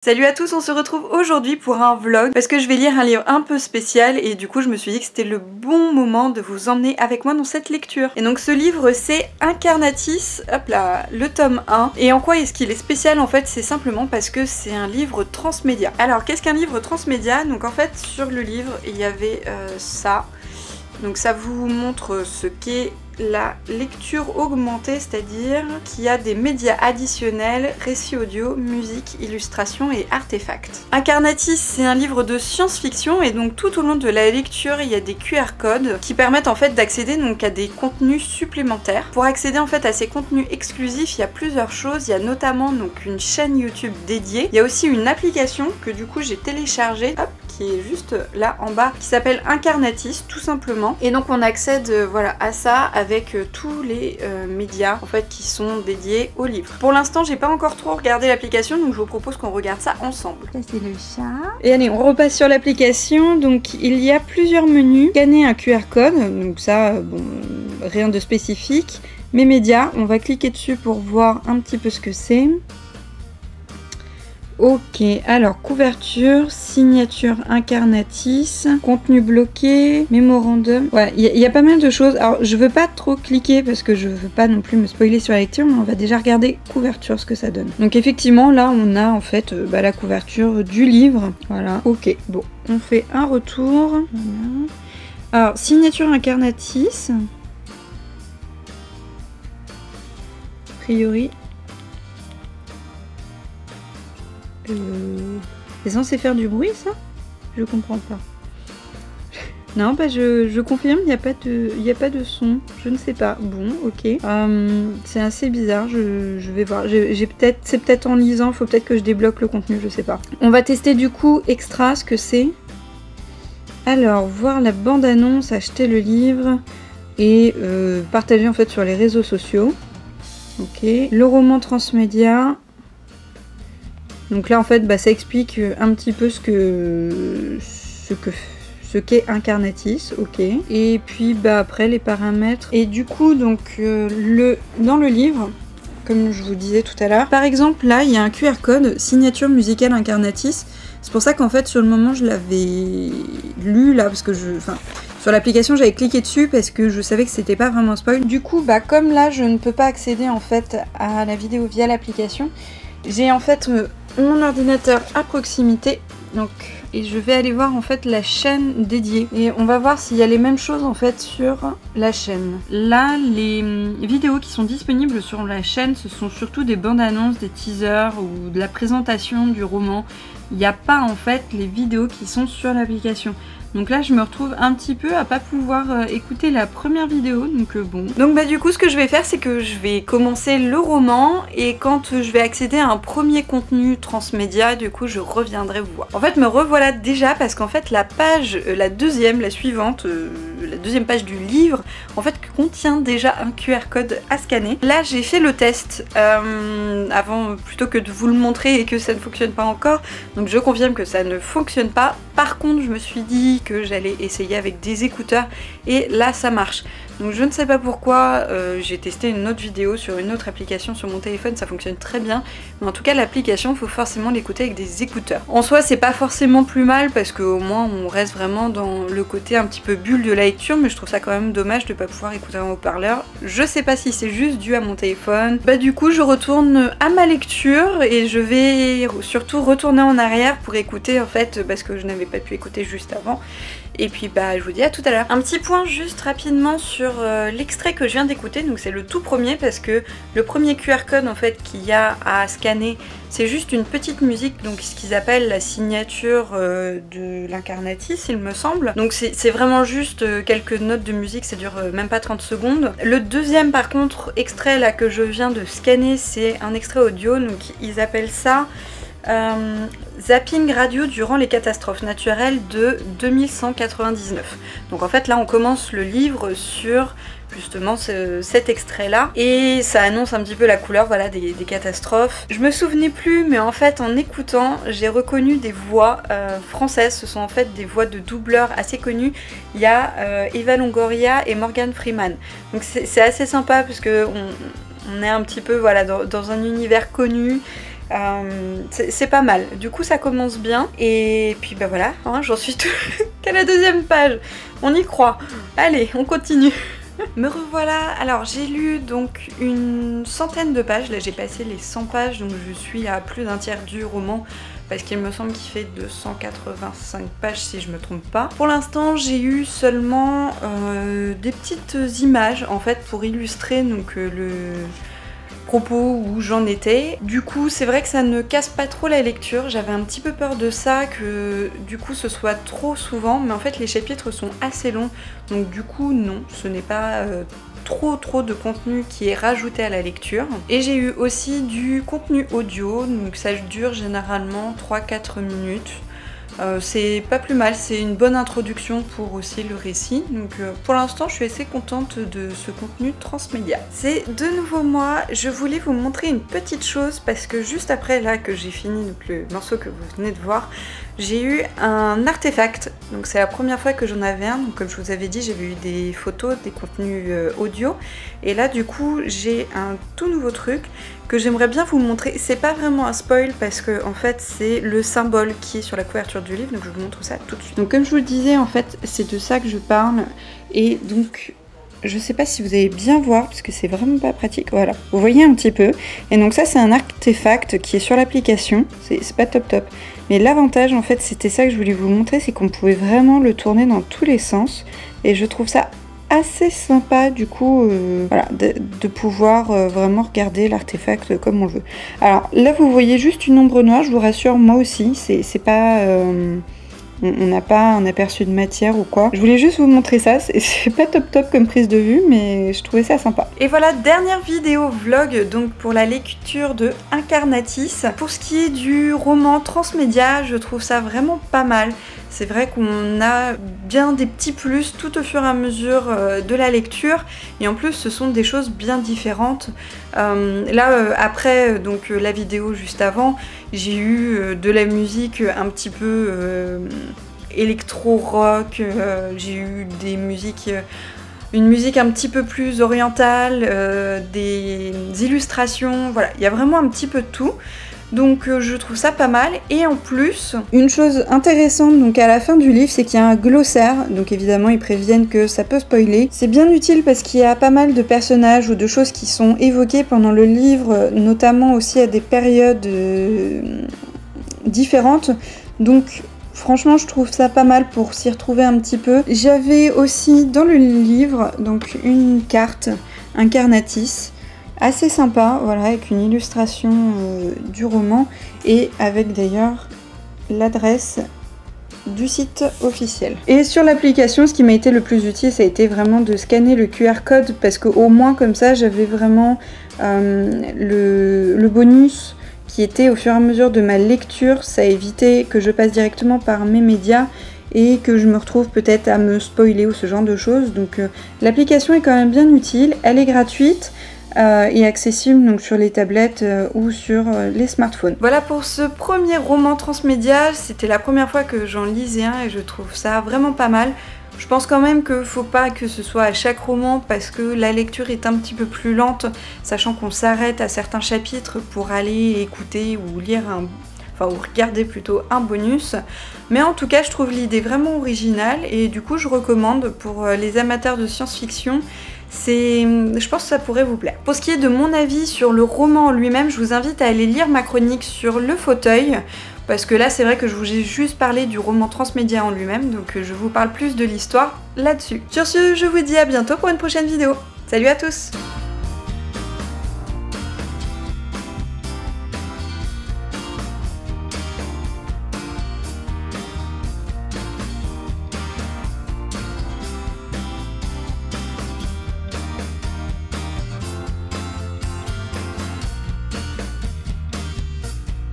Salut à tous, on se retrouve aujourd'hui pour un vlog parce que je vais lire un livre un peu spécial et du coup je me suis dit que c'était le bon moment de vous emmener avec moi dans cette lecture. Et donc ce livre c'est Incarnatis, hop là, le tome 1. Et en quoi est-ce qu'il est spécial en fait? C'est simplement parce que c'est un livre transmédia. Alors qu'est-ce qu'un livre transmédia? Donc en fait sur le livre il y avait ça. Donc ça vous montre ce qu'est la lecture augmentée, c'est-à-dire qu'il y a des médias additionnels, récits audio, musique, illustration et artefacts. Incarnatis, c'est un livre de science-fiction et donc tout au long de la lecture, il y a des QR codes qui permettent en fait d'accéder donc à des contenus supplémentaires. Pour accéder en fait à ces contenus exclusifs, il y a plusieurs choses. Il y a notamment donc une chaîne YouTube dédiée. Il y a aussi une application que du coup j'ai téléchargée, hop, qui est juste là en bas, qui s'appelle Incarnatis tout simplement. Et donc on accède voilà à ça avec tous les médias en fait qui sont dédiés au livre. Pour l'instant j'ai pas encore trop regardé l'application, donc je vous propose qu'on regarde ça ensemble. Ça c'est le chat. Et allez, on repasse sur l'application. Donc il y a plusieurs menus. Scanner un QR code, donc ça bon, rien de spécifique. Mes médias, on va cliquer dessus pour voir un petit peu ce que c'est. Ok, alors couverture, signature Incarnatis, contenu bloqué, mémorandum. Ouais, il y a pas mal de choses. Alors je veux pas trop cliquer parce que je veux pas non plus me spoiler sur la lecture, mais on va déjà regarder couverture ce que ça donne. Donc effectivement là on a en fait la couverture du livre. Voilà, ok, bon, on fait un retour. Voilà. Alors signature Incarnatis. A priori. C'est censé faire du bruit ça? Je comprends pas. Non, bah je confirme, il n'y a pas de son. Je ne sais pas. Bon, ok. C'est assez bizarre, je vais voir. C'est peut-être en lisant, faut peut-être que je débloque le contenu, je sais pas. On va tester du coup extra ce que c'est. Alors, voir la bande-annonce, acheter le livre et partager en fait sur les réseaux sociaux. Ok. Le roman transmédia. Donc là en fait ça explique un petit peu ce qu'est Incarnatis, ok. Et puis après les paramètres. Et du coup donc dans le livre, comme je vous disais tout à l'heure, par exemple là il y a un QR code signature musicale Incarnatis. C'est pour ça qu'en fait sur le moment je l'avais lu là parce que sur l'application j'avais cliqué dessus parce que je savais que c'était pas vraiment spoil. Du coup comme là je ne peux pas accéder en fait à la vidéo via l'application, j'ai en fait mon ordinateur à proximité, donc, et je vais aller voir en fait la chaîne dédiée et on va voir s'il y a les mêmes choses en fait sur la chaîne. Là les vidéos qui sont disponibles sur la chaîne ce sont surtout des bandes annonces, des teasers ou de la présentation du roman. Il n'y a pas en fait les vidéos qui sont sur l'application. Donc là je me retrouve un petit peu à pas pouvoir écouter la première vidéo, donc bon. Donc du coup ce que je vais faire c'est que je vais commencer le roman et quand je vais accéder à un premier contenu transmédia, du coup je reviendrai vous voir. En fait me revoilà déjà parce qu'en fait la page, la deuxième page du livre en fait contient déjà un QR code à scanner. Là j'ai fait le test avant plutôt que de vous le montrer et que ça ne fonctionne pas encore, donc je confirme que ça ne fonctionne pas. Par contre je me suis dit que j'allais essayer avec des écouteurs et là ça marche. Donc je ne sais pas pourquoi, j'ai testé une autre vidéo sur une autre application sur mon téléphone, ça fonctionne très bien, mais en tout cas l'application il faut forcément l'écouter avec des écouteurs. En soi c'est pas forcément plus mal parce qu'au moins on reste vraiment dans le côté un petit peu bulle de la lecture, mais je trouve ça quand même dommage de pas pouvoir écouter en haut-parleur. Je sais pas si c'est juste dû à mon téléphone. Du coup je retourne à ma lecture et je vais surtout retourner en arrière pour écouter en fait parce que je n'avais pas pu écouter juste avant. Et puis je vous dis à tout à l'heure. Un petit point juste rapidement sur l'extrait que je viens d'écouter, donc c'est le tout premier parce que le premier QR code en fait qu'il y a à scanner c'est juste une petite musique, donc ce qu'ils appellent la signature de l'Incarnatis il me semble. Donc c'est vraiment juste quelques notes de musique, ça dure même pas 30 secondes. Le deuxième par contre extrait là que je viens de scanner c'est un extrait audio, donc ils appellent ça zapping radio durant les catastrophes naturelles de 2199. Donc en fait là on commence le livre sur justement cet extrait là et ça annonce un petit peu la couleur voilà des catastrophes. Je me souvenais plus mais en fait en écoutant j'ai reconnu des voix françaises, ce sont en fait des voix de doubleurs assez connus. Il y a Eva Longoria et Morgan Freeman, donc c'est assez sympa parce que on est un petit peu voilà dans un univers connu. C'est pas mal. Du coup ça commence bien. Et puis bah voilà, hein, j'en suis qu'à la deuxième page. On y croit. Allez, on continue. Me revoilà. Alors j'ai lu donc une centaine de pages. Là j'ai passé les 100 pages, donc je suis à plus d'un tiers du roman. Parce qu'il me semble qu'il fait 285 pages si je me trompe pas. Pour l'instant j'ai eu seulement des petites images en fait pour illustrer donc le propos où j'en étais. Du coup c'est vrai que ça ne casse pas trop la lecture, j'avais un petit peu peur de ça, que du coup ce soit trop souvent, mais en fait les chapitres sont assez longs, donc du coup non, ce n'est pas trop de contenu qui est rajouté à la lecture. Et j'ai eu aussi du contenu audio, donc ça dure généralement 3-4 minutes. C'est pas plus mal, c'est une bonne introduction pour aussi le récit, donc pour l'instant je suis assez contente de ce contenu transmédia. C'est de nouveau moi, je voulais vous montrer une petite chose parce que juste après là que j'ai fini donc, le morceau que vous venez de voir, j'ai eu un artefact, donc c'est la première fois que j'en avais un, donc comme je vous avais dit j'avais eu des photos, des contenus audio, et là du coup j'ai un tout nouveau truc que j'aimerais bien vous montrer. C'est pas vraiment un spoil parce que en fait c'est le symbole qui est sur la couverture du livre, donc je vous montre ça tout de suite. Donc comme je vous le disais en fait c'est de ça que je parle, et donc je sais pas si vous allez bien voir parce que c'est vraiment pas pratique, voilà, vous voyez un petit peu, et donc ça c'est un artefact qui est sur l'application, c'est pas top, mais l'avantage en fait c'était ça que je voulais vous montrer, c'est qu'on pouvait vraiment le tourner dans tous les sens, et je trouve ça assez sympa du coup voilà, de pouvoir vraiment regarder l'artefact comme on le veut. Alors là vous voyez juste une ombre noire, je vous rassure, moi aussi, c'est pas... on n'a pas un aperçu de matière ou quoi. Je voulais juste vous montrer ça, c'est pas top comme prise de vue, mais je trouvais ça sympa. Et voilà, dernière vidéo vlog donc pour la lecture de Incarnatis. Pour ce qui est du roman transmédia, je trouve ça vraiment pas mal. C'est vrai qu'on a bien des petits plus tout au fur et à mesure de la lecture, et en plus ce sont des choses bien différentes. Là après donc la vidéo juste avant, j'ai eu de la musique un petit peu électro-rock, j'ai eu des musiques... une musique un petit peu plus orientale, des illustrations, voilà, il y a vraiment un petit peu de tout. Donc je trouve ça pas mal, et en plus, une chose intéressante donc à la fin du livre, c'est qu'il y a un glossaire, donc évidemment ils préviennent que ça peut spoiler. C'est bien utile parce qu'il y a pas mal de personnages ou de choses qui sont évoquées pendant le livre, notamment aussi à des périodes différentes, donc franchement je trouve ça pas mal pour s'y retrouver un petit peu. J'avais aussi dans le livre donc une carte Incarnatis, assez sympa, voilà, avec une illustration du roman, et avec d'ailleurs l'adresse du site officiel. Et sur l'application, ce qui m'a été le plus utile, ça a été vraiment de scanner le QR code, parce qu'au moins comme ça j'avais vraiment le bonus qui était au fur et à mesure de ma lecture. Ça a évité que je passe directement par mes médias et que je me retrouve peut-être à me spoiler ou ce genre de choses. Donc l'application est quand même bien utile, elle est gratuite, et accessible donc sur les tablettes ou sur les smartphones. Voilà pour ce premier roman transmédia, c'était la première fois que j'en lisais un et je trouve ça vraiment pas mal. Je pense quand même qu'il ne faut pas que ce soit à chaque roman parce que la lecture est un petit peu plus lente, sachant qu'on s'arrête à certains chapitres pour aller écouter ou lire ou regarder plutôt un bonus. Mais en tout cas, je trouve l'idée vraiment originale et du coup, je recommande pour les amateurs de science-fiction. Je pense que ça pourrait vous plaire. Pour ce qui est de mon avis sur le roman en lui-même, je vous invite à aller lire ma chronique sur Le Fauteuil, parce que là c'est vrai que je vous ai juste parlé du roman transmédia en lui-même, donc je vous parle plus de l'histoire là-dessus. Sur ce, je vous dis à bientôt pour une prochaine vidéo. Salut à tous!